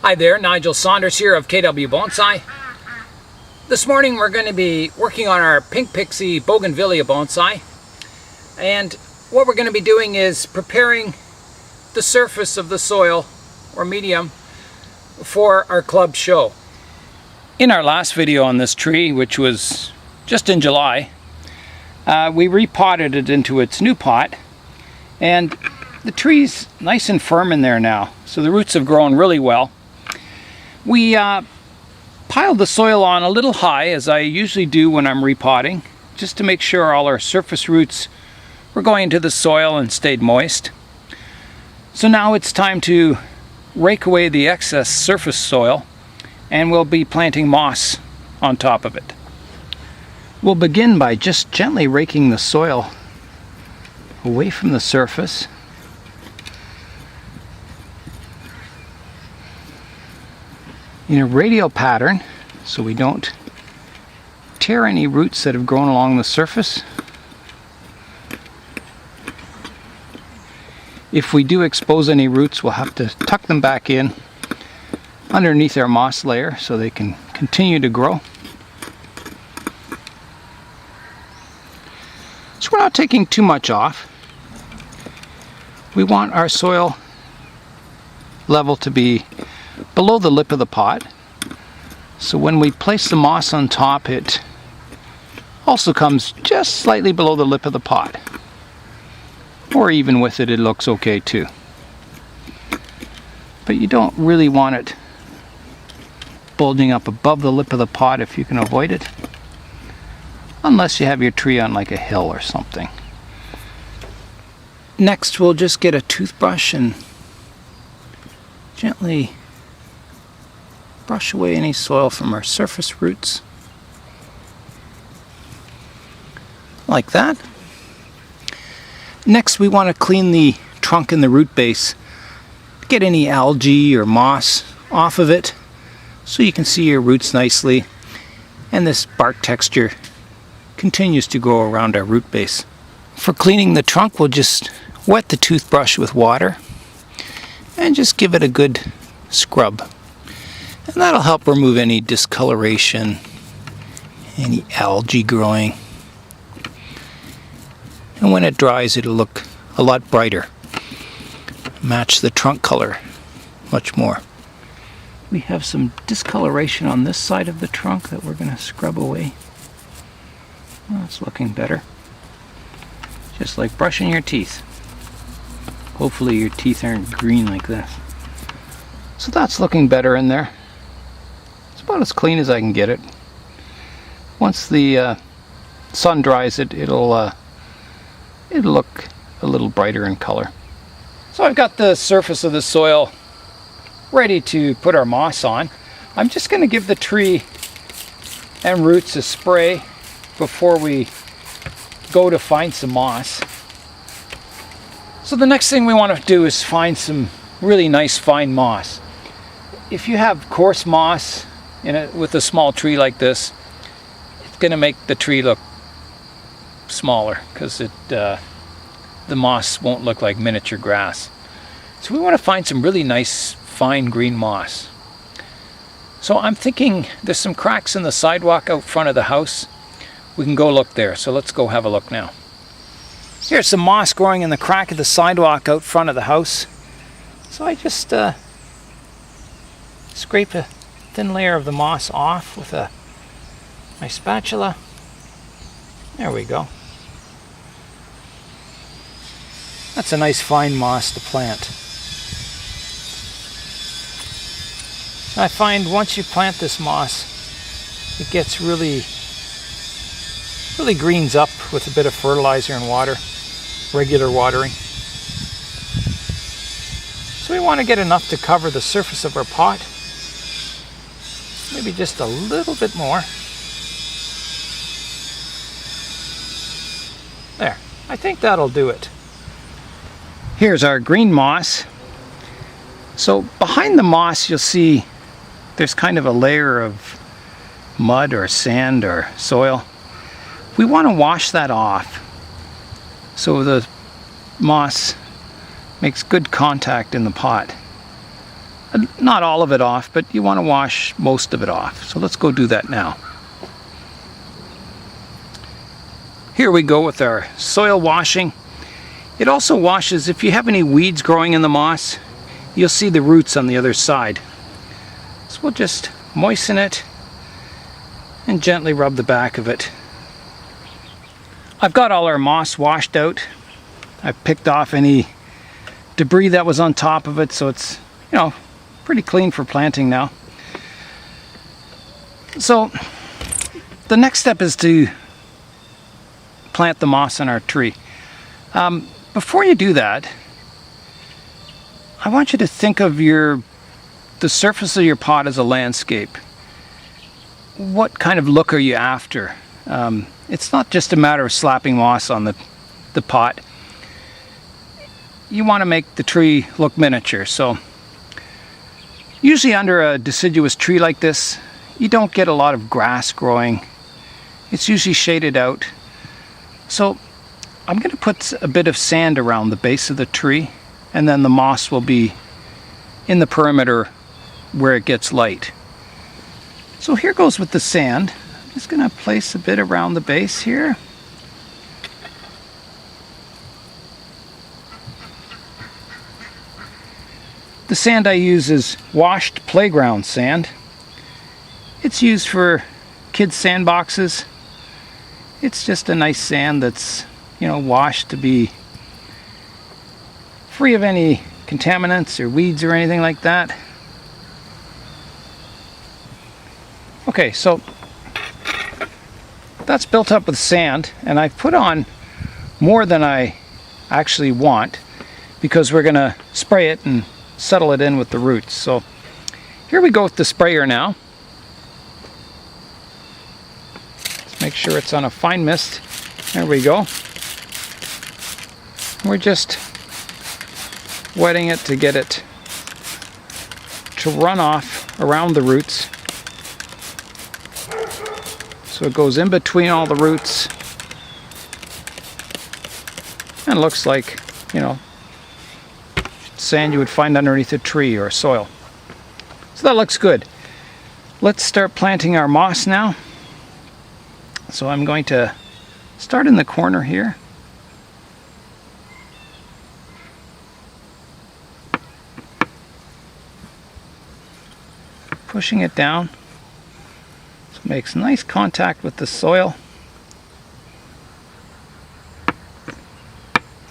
Hi there, Nigel Saunders here of KW Bonsai. This morning we're going to be working on our Pink Pixie Bougainvillea Bonsai. And what we're going to be doing is preparing the surface of the soil, or medium, for our club show. In our last video on this tree, which was just in July, we repotted it into its new pot. And the tree's nice and firm in there now, so the roots have grown really well. We piled the soil on a little high, as I usually do when I'm repotting, just to make sure all our surface roots were going into the soil and stayed moist. So now it's time to rake away the excess surface soil, and we'll be planting moss on top of it. We'll begin by just gently raking the soil away from the surface. In a radial pattern, so we don't tear any roots that have grown along the surface. If we do expose any roots, we'll have to tuck them back in underneath our moss layer so they can continue to grow. So we're not taking too much off. We want our soil level to be below the lip of the pot. So when we place the moss on top, it also comes just slightly below the lip of the pot. Or even with it, it looks okay too. But you don't really want it bulging up above the lip of the pot if you can avoid it. Unless you have your tree on like a hill or something. Next, we'll just get a toothbrush and gently brush away any soil from our surface roots. Like that. Next, we want to clean the trunk and the root base. Get any algae or moss off of it so you can see your roots nicely, and this bark texture continues to grow around our root base. For cleaning the trunk, we'll just wet the toothbrush with water and just give it a good scrub. And that'll help remove any discoloration, any algae growing. And when it dries, it'll look a lot brighter. Match the trunk color much more. We have some discoloration on this side of the trunk that we're going to scrub away. Well, it's looking better. Just like brushing your teeth. Hopefully your teeth aren't green like this. So that's looking better in there. It's about as clean as I can get it. Once the sun dries it, it'll look a little brighter in color. So I've got the surface of the soil ready to put our moss on. I'm just going to give the tree and roots a spray before we go to find some moss. So the next thing we want to do is find some really nice fine moss. If you have coarse moss with a small tree like this, it's going to make the tree look smaller because the moss won't look like miniature grass. So we want to find some really nice fine green moss. So I'm thinking there's some cracks in the sidewalk out front of the house. We can go look there, so let's go have a look now. Here's some moss growing in the crack of the sidewalk out front of the house. So I just scrape a thin layer of the moss off with my spatula. There we go. That's a nice fine moss to plant. I find once you plant this moss, it gets really greens up with a bit of fertilizer and water, regular watering. So we want to get enough to cover the surface of our pot. Maybe just a little bit more. There, I think that'll do it. Here's our green moss. So behind the moss you'll see there's kind of a layer of mud or sand or soil. We want to wash that off so the moss makes good contact in the pot. Not all of it off, but you want to wash most of it off. So let's go do that now. Here we go with our soil washing. It also washes, if you have any weeds growing in the moss, you'll see the roots on the other side. So we'll just moisten it and gently rub the back of it. I've got all our moss washed out. I've picked off any debris that was on top of it, so it's, you know, pretty clean for planting now. So the next step is to plant the moss on our tree. Before you do that, I want you to think of the surface of your pot as a landscape. What kind of look are you after? It's not just a matter of slapping moss on the pot. You want to make the tree look miniature. So usually under a deciduous tree like this, you don't get a lot of grass growing. It's usually shaded out. So I'm going to put a bit of sand around the base of the tree, and then the moss will be in the perimeter where it gets light. So here goes with the sand. I'm just going to place a bit around the base here. The sand I use is washed playground sand. It's used for kids' sandboxes. It's just a nice sand that's, you know, washed to be free of any contaminants or weeds or anything like that. Okay, so that's built up with sand, and I've put on more than I actually want because we're going to spray it and settle it in with the roots. So here we go with the sprayer now. Let's make sure it's on a fine mist. There we go. We're just wetting it to get it to run off around the roots. So it goes in between all the roots and looks like, you know, sand you would find underneath a tree or soil. So that looks good. Let's start planting our moss now. So I'm going to start in the corner here. Pushing it down. So it makes nice contact with the soil.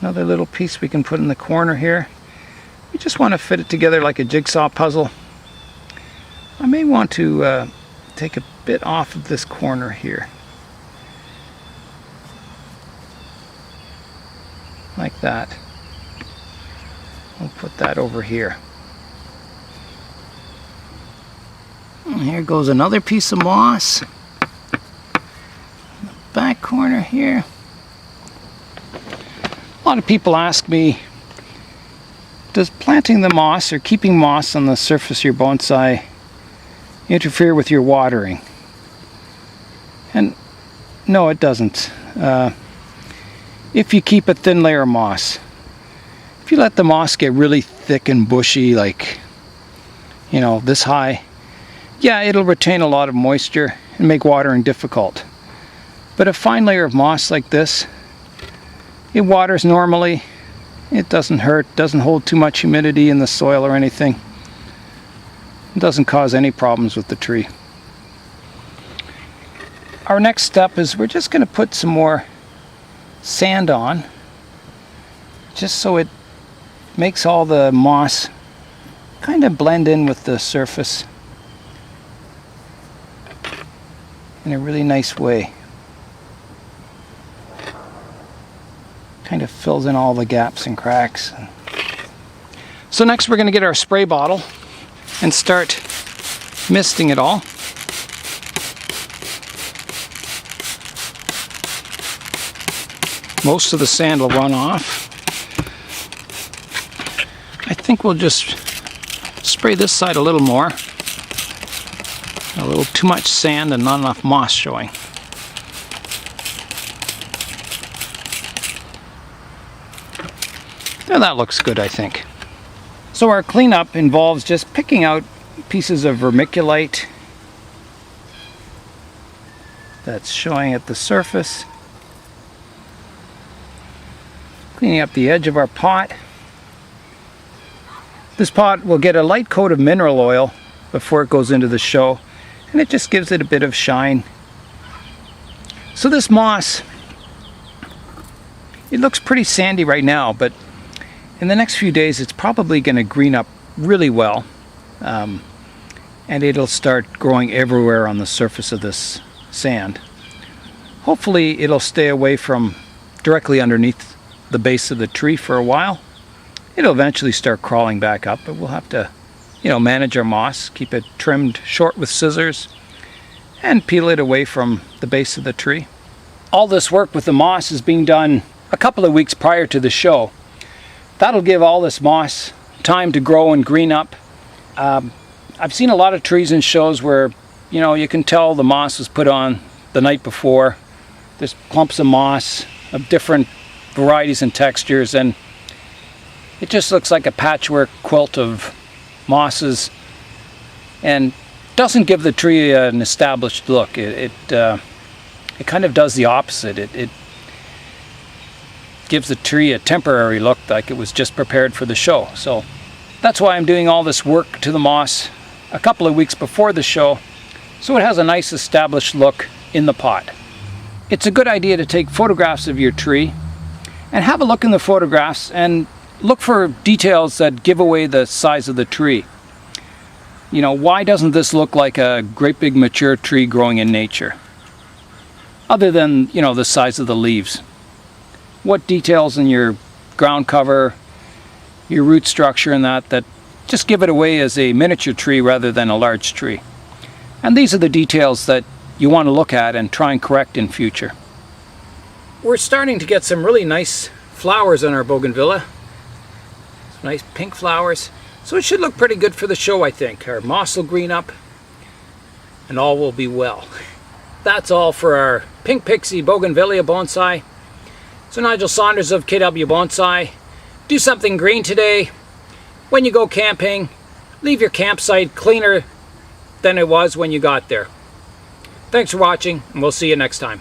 Another little piece we can put in the corner here. We just want to fit it together like a jigsaw puzzle. I may want to take a bit off of this corner here. Like that. We'll put that over here. And here goes another piece of moss. Back corner here. A lot of people ask me, does planting the moss or keeping moss on the surface of your bonsai interfere with your watering? And no, it doesn't. If you keep a thin layer of moss. If you let the moss get really thick and bushy, like, you know, this high, yeah, it'll retain a lot of moisture and make watering difficult. But a fine layer of moss like this, it waters normally. It doesn't hurt, doesn't hold too much humidity in the soil or anything. It doesn't cause any problems with the tree. Our next step is we're just going to put some more sand on, just so it makes all the moss kind of blend in with the surface in a really nice way. Kind of fills in all the gaps and cracks. So next we're going to get our spray bottle and start misting it all. Most of the sand will run off. I think we'll just spray this side a little more. A little too much sand and not enough moss showing. Now that looks good, I think. So our cleanup involves just picking out pieces of vermiculite that's showing at the surface, cleaning up the edge of our pot. This pot will get a light coat of mineral oil before it goes into the show, and it just gives it a bit of shine. So this moss, it looks pretty sandy right now, but in the next few days it's probably going to green up really well, and it'll start growing everywhere on the surface of this sand. Hopefully it'll stay away from directly underneath the base of the tree for a while. It'll eventually start crawling back up, but we'll have to, manage our moss, keep it trimmed short with scissors, and peel it away from the base of the tree. All this work with the moss is being done a couple of weeks prior to the show. That'll give all this moss time to grow and green up. I've seen a lot of trees in shows where, you can tell the moss was put on the night before. There's clumps of moss of different varieties and textures, and it just looks like a patchwork quilt of mosses and doesn't give the tree an established look. It kind of does the opposite. It gives the tree a temporary look, like it was just prepared for the show. So that's why I'm doing all this work to the moss a couple of weeks before the show, so it has a nice established look in the pot. It's a good idea to take photographs of your tree and have a look in the photographs and look for details that give away the size of the tree. Why doesn't this look like a great big mature tree growing in nature? Other than, the size of the leaves. What details in your ground cover, your root structure and that just give it away as a miniature tree rather than a large tree. And these are the details that you want to look at and try and correct in future. We're starting to get some really nice flowers on our bougainvillea. Some nice pink flowers. So it should look pretty good for the show, I think. Our moss will green up and all will be well. That's all for our Pink Pixie Bougainvillea Bonsai. So Nigel Saunders of KW Bonsai. Do something green today. When you go camping, leave your campsite cleaner than it was when you got there. Thanks for watching, and we'll see you next time.